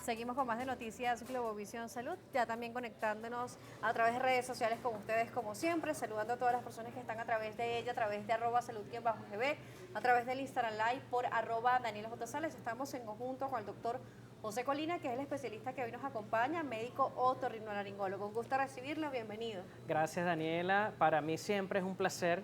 Seguimos con más de Noticias Globovisión Salud, ya también conectándonos a través de redes sociales con ustedes como siempre, saludando a todas las personas que están a través de ella, a través de @salud_gb, a través del Instagram Live por @DanielaJSales. Estamos en conjunto con el doctor José Colina, que es el especialista que hoy nos acompaña, médico otorrinolaringólogo. Un gusto recibirlo, bienvenido. Gracias, Daniela. Para mí siempre es un placer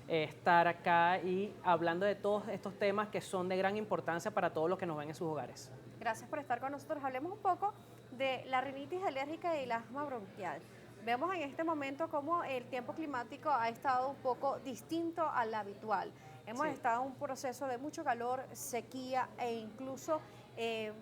estar acá y hablando de todos estos temas que son de gran importancia para todos los que nos ven en sus hogares. Gracias por estar con nosotros. Hablemos un poco de la rinitis alérgica y el asma bronquial. Vemos en este momento cómo el tiempo climático ha estado un poco distinto al habitual. Hemos Sí. estado en un proceso de mucho calor, sequía e incluso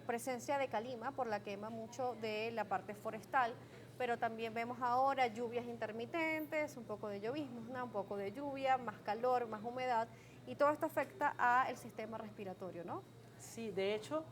presencia de calima por la quema mucho de la parte forestal, pero también vemos ahora lluvias intermitentes, un poco de llovizna, un poco de lluvia, más calor, más humedad, y todo esto afecta al sistema respiratorio, ¿no? Sí, de hecho,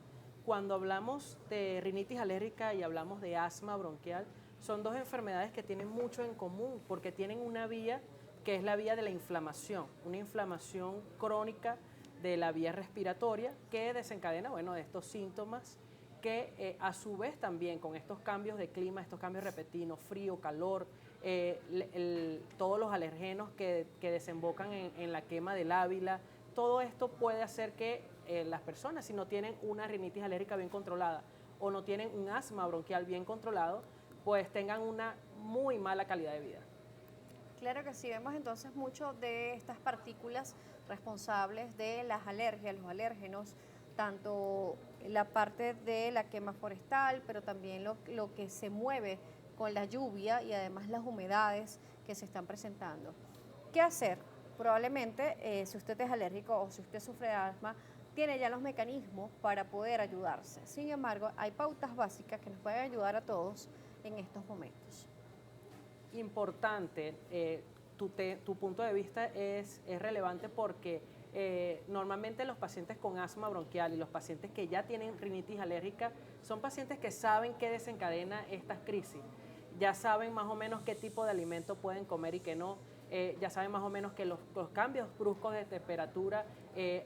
cuando hablamos de rinitis alérgica y hablamos de asma bronquial, son dos enfermedades que tienen mucho en común porque tienen una vía que es la vía de la inflamación, una inflamación crónica de la vía respiratoria que desencadena, bueno, estos síntomas que a su vez también con estos cambios de clima, estos cambios repentinos, frío, calor, todos los alergenos que desembocan en la quema del Ávila, todo esto puede hacer que las personas, si no tienen una rinitis alérgica bien controlada o no tienen un asma bronquial bien controlado, pues tengan una muy mala calidad de vida. Claro que sí, vemos entonces mucho de estas partículas responsables de las alergias, los alérgenos, tanto la parte de la quema forestal, pero también lo que se mueve con la lluvia y además las humedades que se están presentando. ¿Qué hacer? Probablemente, si usted es alérgico o si usted sufre de asma, tiene ya los mecanismos para poder ayudarse. Sin embargo, hay pautas básicas que nos pueden ayudar a todos en estos momentos. Importante, tu punto de vista es relevante porque normalmente los pacientes con asma bronquial y los pacientes que ya tienen rinitis alérgica son pacientes que saben qué desencadena estas crisis. Ya saben más o menos qué tipo de alimento pueden comer y qué no. Ya saben más o menos que los cambios bruscos de temperatura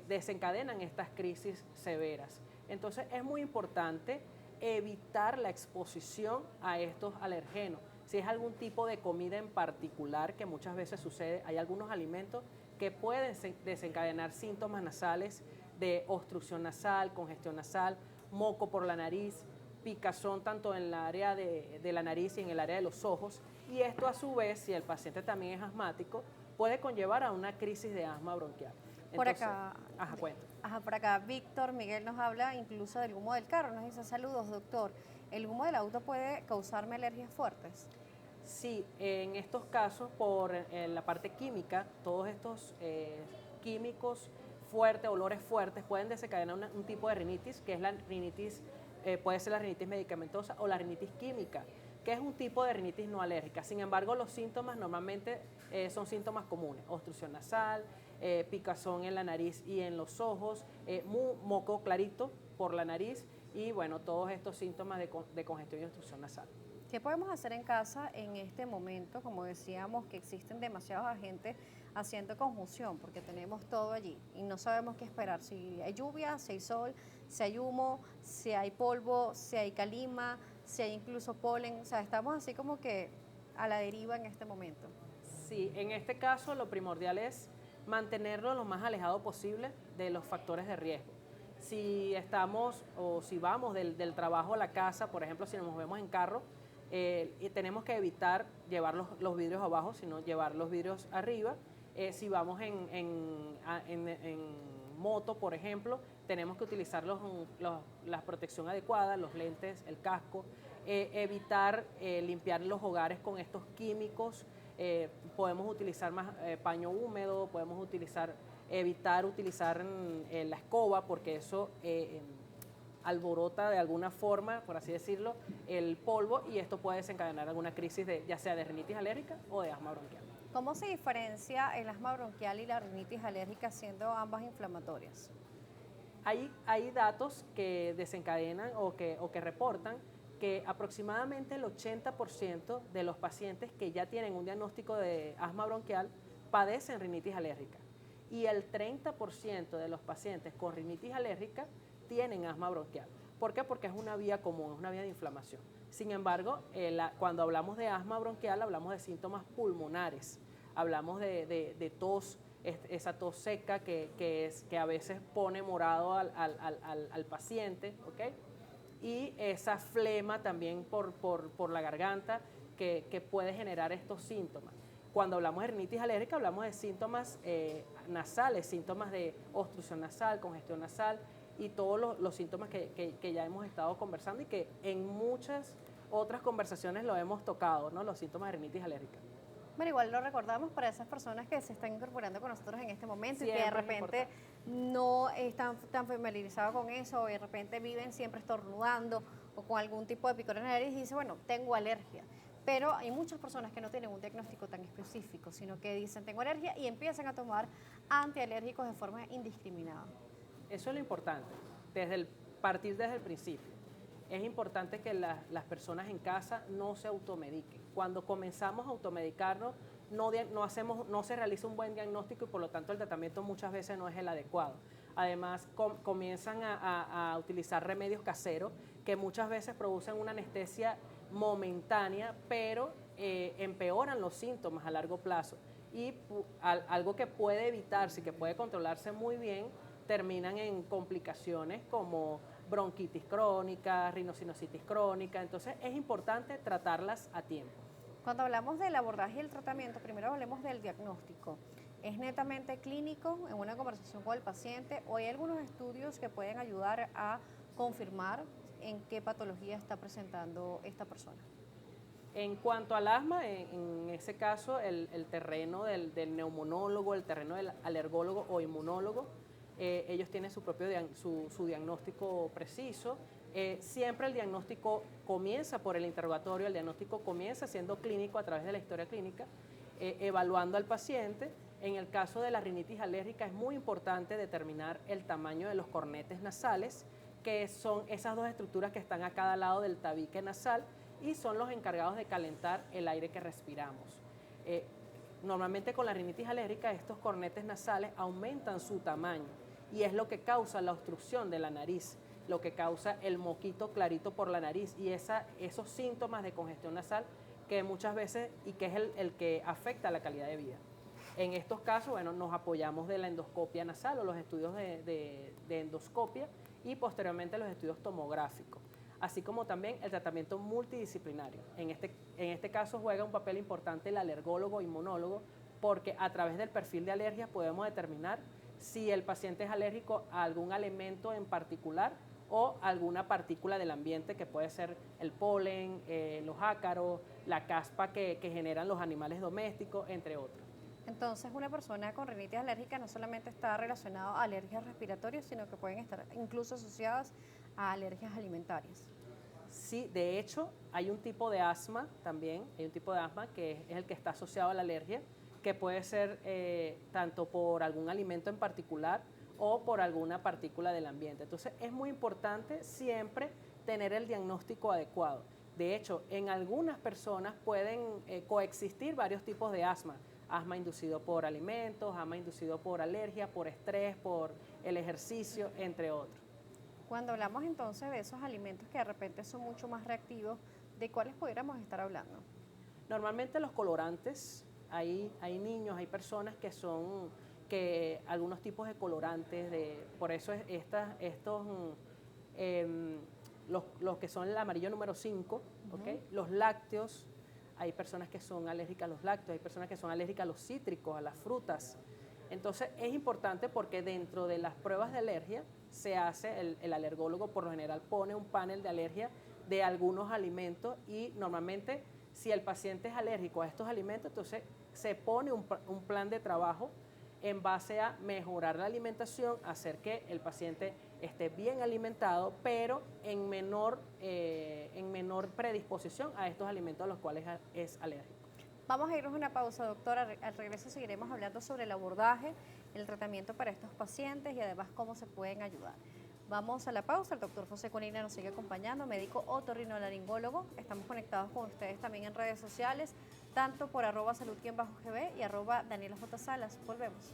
desencadenan estas crisis severas. Entonces es muy importante evitar la exposición a estos alergenos. Si es algún tipo de comida en particular, que muchas veces sucede, hay algunos alimentos que pueden desencadenar síntomas nasales de obstrucción nasal, congestión nasal, moco por la nariz, picazón tanto en el área de la nariz y en el área de los ojos. Y esto a su vez, si el paciente también es asmático, puede conllevar a una crisis de asma bronquial. Por Entonces, acá, cuenta. por acá, Víctor Miguel nos habla incluso del humo del carro. Nos dice: saludos, doctor. ¿El humo del auto puede causarme alergias fuertes? Sí, en estos casos, por la parte química, todos estos químicos fuertes, olores fuertes, pueden desencadenar un tipo de rinitis, que es la rinitis, puede ser la rinitis medicamentosa o la rinitis química, que es un tipo de rinitis no alérgica. Sin embargo, los síntomas normalmente son síntomas comunes: obstrucción nasal, picazón en la nariz y en los ojos, moco clarito por la nariz y bueno, todos estos síntomas de congestión y obstrucción nasal. ¿Qué podemos hacer en casa en este momento? Como decíamos, que existen demasiados agentes haciendo confusión porque tenemos todo allí y no sabemos qué esperar. Si hay lluvia, si hay sol, si hay humo, si hay polvo, si hay calima, si hay incluso polen. O sea, estamos así como que a la deriva en este momento. Sí, en este caso lo primordial es mantenerlo lo más alejado posible de los factores de riesgo. Si estamos o si vamos del trabajo a la casa, por ejemplo, si nos movemos en carro, y tenemos que evitar llevar los vidrios abajo, sino llevar los vidrios arriba. Si vamos en moto, por ejemplo, tenemos que utilizar la protección adecuada, los lentes, el casco, evitar limpiar los hogares con estos químicos. Podemos utilizar más paño húmedo, podemos evitar utilizar la escoba porque eso alborota de alguna forma, por así decirlo, el polvo y esto puede desencadenar alguna crisis ya sea de rinitis alérgica o de asma bronquial. ¿Cómo se diferencia el asma bronquial y la rinitis alérgica siendo ambas inflamatorias? Hay datos que desencadenan o que reportan que aproximadamente el 80% de los pacientes que ya tienen un diagnóstico de asma bronquial padecen rinitis alérgica y el 30% de los pacientes con rinitis alérgica tienen asma bronquial. ¿Por qué? Porque es una vía común, es una vía de inflamación. Sin embargo, cuando hablamos de asma bronquial, hablamos de síntomas pulmonares, hablamos de tos, esa tos seca que a veces pone morado al paciente, ¿ok? Y esa flema también por la garganta que puede generar estos síntomas. Cuando hablamos de rinitis alérgica, hablamos de síntomas nasales, síntomas de obstrucción nasal, congestión nasal y todos los síntomas que ya hemos estado conversando y que en muchas otras conversaciones lo hemos tocado, ¿no? Los síntomas de rinitis alérgica. Bueno, igual lo recordamos para esas personas que se están incorporando con nosotros en este momento y que de repente no están tan familiarizados con eso, o de repente viven siempre estornudando o con algún tipo de picor en la nariz y dicen, bueno, tengo alergia. Pero hay muchas personas que no tienen un diagnóstico tan específico, sino que dicen, tengo alergia y empiezan a tomar antialérgicos de forma indiscriminada. Eso es lo importante, partir desde el principio. Es importante que las personas en casa no se automediquen. Cuando comenzamos a automedicarnos, no se realiza un buen diagnóstico y por lo tanto el tratamiento muchas veces no es el adecuado. Además, comienzan a utilizar remedios caseros que muchas veces producen una anestesia momentánea, pero empeoran los síntomas a largo plazo. Y algo que puede evitarse y que puede controlarse muy bien, terminan en complicaciones como bronquitis crónica, rinosinusitis crónica. Entonces es importante tratarlas a tiempo. Cuando hablamos del abordaje y el tratamiento, primero hablemos del diagnóstico. ¿Es netamente clínico en una conversación con el paciente o hay algunos estudios que pueden ayudar a confirmar en qué patología está presentando esta persona? En cuanto al asma, en ese caso, el terreno del neumonólogo, el terreno del alergólogo o inmunólogo, ellos tienen su propio su diagnóstico preciso. Siempre el diagnóstico comienza por el interrogatorio, el diagnóstico comienza siendo clínico a través de la historia clínica, evaluando al paciente. En el caso de la rinitis alérgica es muy importante determinar el tamaño de los cornetes nasales, que son esas dos estructuras que están a cada lado del tabique nasal y son los encargados de calentar el aire que respiramos. Normalmente con la rinitis alérgica estos cornetes nasales aumentan su tamaño y es lo que causa la obstrucción de la nariz, lo que causa el moquito clarito por la nariz y esos síntomas de congestión nasal que muchas veces y que es el que afecta la calidad de vida. En estos casos, bueno, nos apoyamos de la endoscopia nasal o los estudios de endoscopia y posteriormente los estudios tomográficos, así como también el tratamiento multidisciplinario. En este caso juega un papel importante el alergólogo inmunólogo porque a través del perfil de alergias podemos determinar si el paciente es alérgico a algún alimento en particular o alguna partícula del ambiente que puede ser el polen, los ácaros, la caspa que generan los animales domésticos, entre otros. Entonces, una persona con rinitis alérgica no solamente está relacionada a alergias respiratorias, sino que pueden estar incluso asociadas a alergias alimentarias. Sí, de hecho, hay un tipo de asma también, hay un tipo de asma que es el que está asociado a la alergia, que puede ser tanto por algún alimento en particular o por alguna partícula del ambiente. Entonces, es muy importante siempre tener el diagnóstico adecuado. De hecho, en algunas personas pueden coexistir varios tipos de asma. Asma inducido por alimentos, asma inducido por alergia, por estrés, por el ejercicio, entre otros. Cuando hablamos entonces de esos alimentos que de repente son mucho más reactivos, ¿de cuáles pudiéramos estar hablando? Normalmente los colorantes, hay niños, hay personas que algunos tipos de colorantes, por eso los que son el amarillo número 5, ¿okay? Los lácteos, hay personas que son alérgicas a los lácteos, hay personas que son alérgicas a los cítricos, a las frutas. Entonces es importante porque dentro de las pruebas de alergia se hace, el alergólogo por lo general pone un panel de alergia de algunos alimentos y normalmente si el paciente es alérgico a estos alimentos, entonces se pone un plan de trabajo en base a mejorar la alimentación, hacer que el paciente esté bien alimentado, pero en menor predisposición a estos alimentos a los cuales es alérgico. Vamos a irnos a una pausa, doctora. Al regreso seguiremos hablando sobre el abordaje, el tratamiento para estos pacientes y además cómo se pueden ayudar. Vamos a la pausa, el doctor José Colina nos sigue acompañando, médico otorrinolaringólogo. Estamos conectados con ustedes también en redes sociales, tanto por @salud_gb y @DanielaJSalas. Volvemos.